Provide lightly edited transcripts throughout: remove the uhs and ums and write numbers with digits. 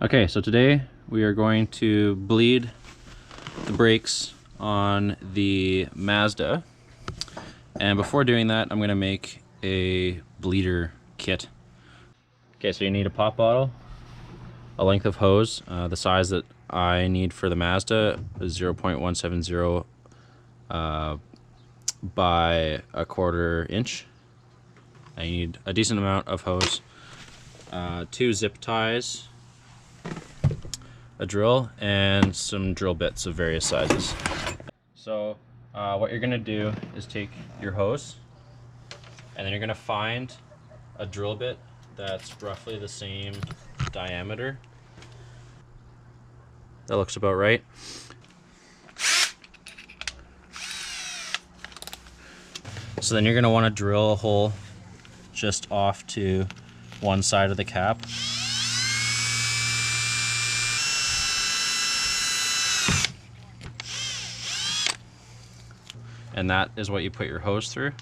Okay, so today we are going to bleed the brakes on the Mazda. And before doing that, I'm going to make a bleeder kit. Okay, so you need a pop bottle, a length of hose. The size that I need for the Mazda is 0.170 by 1/4 inch. I need a decent amount of hose, 2 zip ties, a drill, and some drill bits of various sizes. So what you're gonna do is take your hose, and then you're gonna find a drill bit that's roughly the same diameter. That looks about right. So then you're gonna wanna drill a hole just off to one side of the cap. And that is what you put your hose through,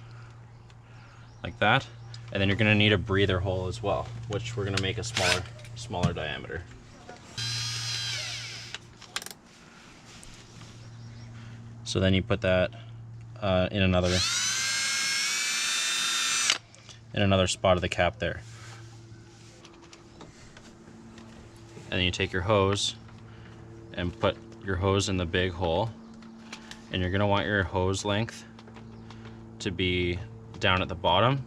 like that. And then you're gonna need a breather hole as well, which we're gonna make a smaller diameter. So then you put that in another spot of the cap there. And then you take your hose and put your hose in the big hole. And you're gonna want your hose length to be down at the bottom,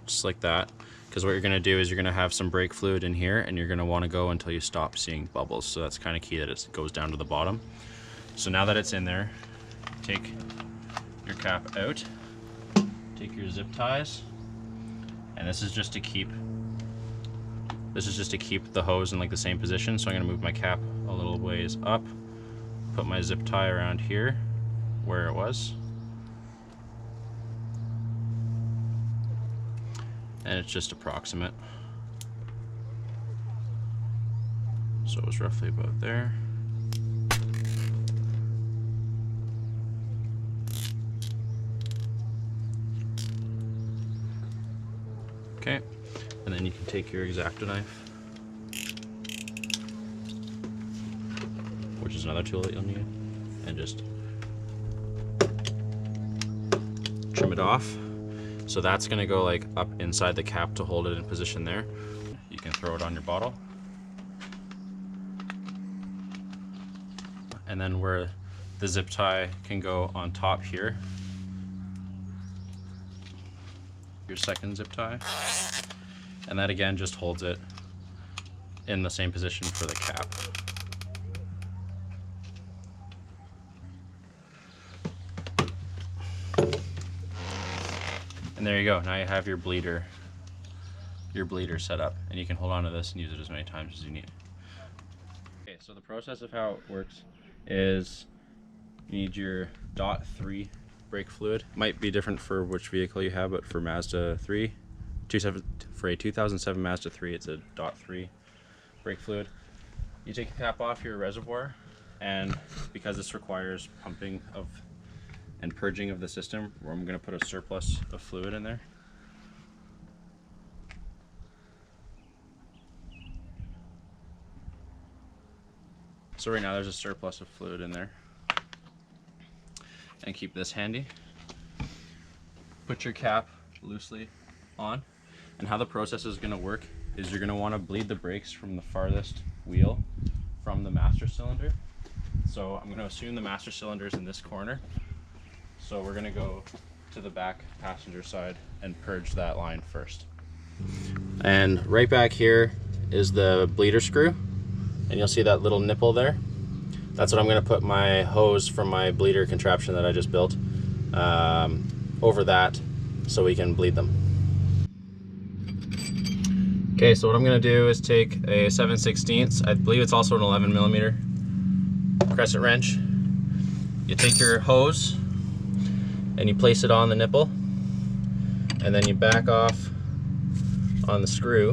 just like that. Because what you're gonna do is you're gonna have some brake fluid in here, and you're gonna wanna go until you stop seeing bubbles. So that's kind of key that it goes down to the bottom. So now that it's in there, take your cap out, take your zip ties, and this is just to keep the hose in like the same position. So I'm gonna move my cap a little ways up, put my zip tie around here where it was, and it's just approximate, so it was roughly about there. Okay, and then you can take your X-Acto knife, which is another tool that you'll need, and just trim it off. So that's gonna go like up inside the cap to hold it in position there. You can throw it on your bottle. And then where the zip tie can go on top here, your second zip tie. And that again just holds it in the same position for the cap. And there you go. Now you have your bleeder set up, and you can hold on to this and use it as many times as you need. Okay, so the process of how it works is you need your .3 brake fluid. Might be different for which vehicle you have, but for Mazda 3, for a 2007 Mazda 3, it's a .3 brake fluid. You take the cap off your reservoir, and because this requires pumping of and purging of the system, where I'm going to put a surplus of fluid in there. So right now there's a surplus of fluid in there. And keep this handy. Put your cap loosely on. And how the process is going to work is you're going to want to bleed the brakes from the farthest wheel from the master cylinder. So I'm going to assume the master cylinder is in this corner. So we're going to go to the back passenger side and purge that line first. And right back here is the bleeder screw, and you'll see that little nipple there. That's what I'm going to put my hose from my bleeder contraption that I just built over that, so we can bleed them. Okay, so what I'm going to do is take a 7/16, I believe it's also an 11mm crescent wrench. You take your hose and you place it on the nipple, and then you back off on the screw,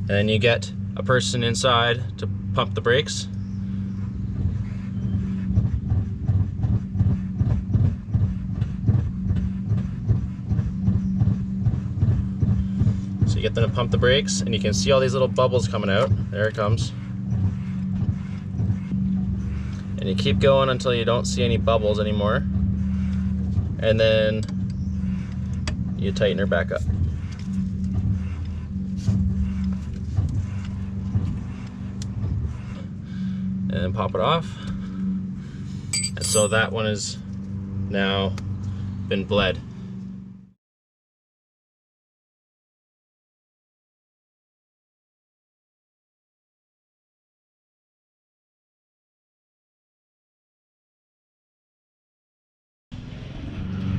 and then you get a person inside to pump the brakes. So you get them to pump the brakes, and you can see all these little bubbles coming out. There it comes. And you keep going until you don't see any bubbles anymore. And then you tighten her back up. And then pop it off. And so that one is now been bled.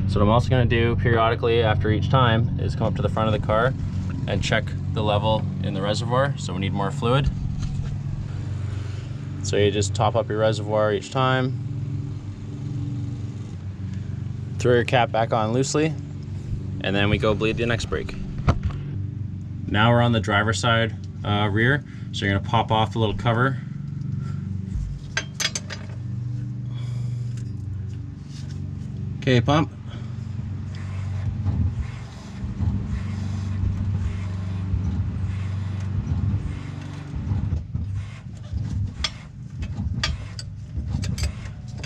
So what I'm also going to do periodically after each time is come up to the front of the car and check the level in the reservoir. So we need more fluid. So you just top up your reservoir each time. Throw your cap back on loosely, and then we go bleed the next brake. Now we're on the driver's side rear, so you're going to pop off the little cover. Okay, pump.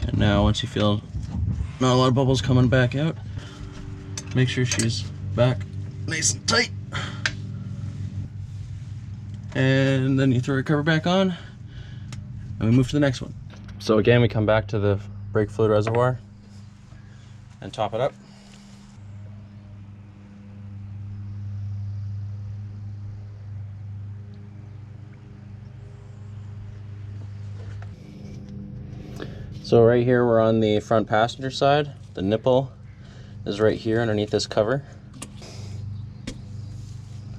And now once you feel not a lot of bubbles coming back out, make sure she's back nice and tight. And then you throw your cover back on, and we move to the next one. So again, we come back to the brake fluid reservoir and top it up. So right here we're on the front passenger side. The nipple is right here underneath this cover.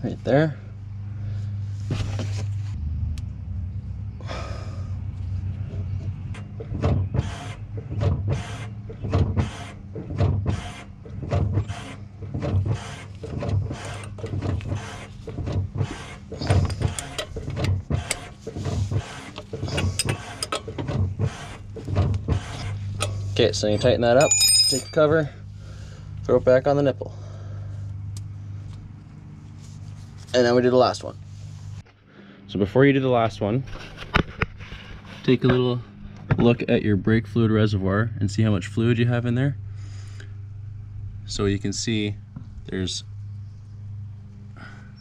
Right there. Okay, so you tighten that up, take the cover, throw it back on the nipple. And then we do the last one. So before you do the last one, take a little look at your brake fluid reservoir and see how much fluid you have in there. So you can see there's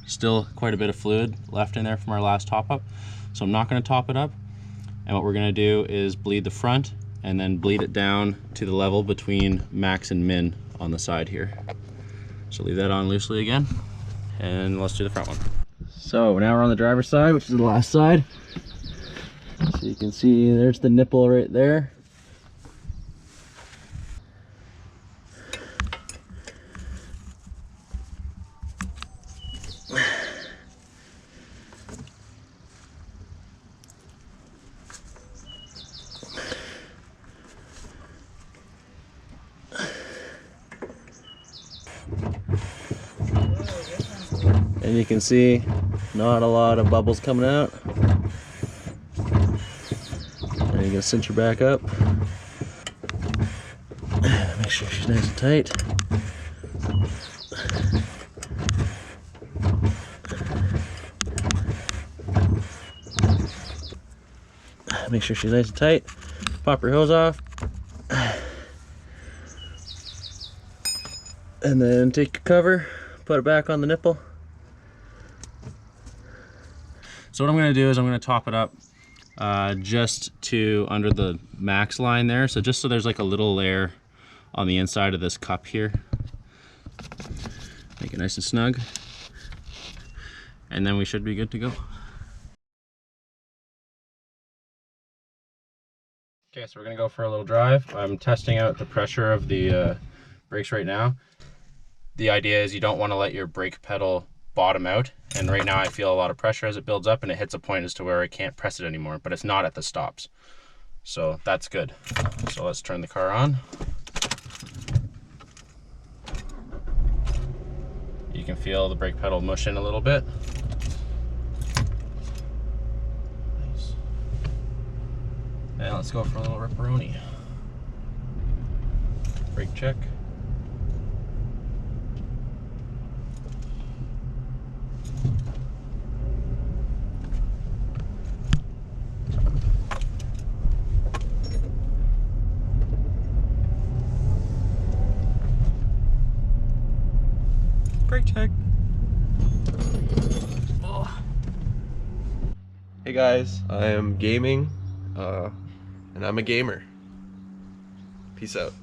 still quite a bit of fluid left in there from our last top up. So I'm not going to top it up. And what we're going to do is bleed the front and then bleed it down to the level between max and min on the side here. So leave that on loosely again, and let's do the front one. So now we're on the driver's side, which is the last side. So you can see there's the nipple right there. And you can see not a lot of bubbles coming out. And you can cinch her back up. Make sure she's nice and tight. Make sure she's nice and tight. Pop your hose off. And then take your cover, put it back on the nipple. So what I'm going to do is I'm going to top it up just to under the max line there. So just so there's like a little layer on the inside of this cup here. Make it nice and snug. And then we should be good to go. Okay, so we're going to go for a little drive. I'm testing out the pressure of the brakes right now. The idea is you don't want to let your brake pedal bottom out, and right now I feel a lot of pressure as it builds up and it hits a point as to where I can't press it anymore, but it's not at the stops, so that's good. So let's turn the car on. You can feel the brake pedal mushing a little bit. Nice. And let's go for a little ripperoni. Brake check. Brake check. Oh. Hey guys, I am gaming, and I'm a gamer. Peace out.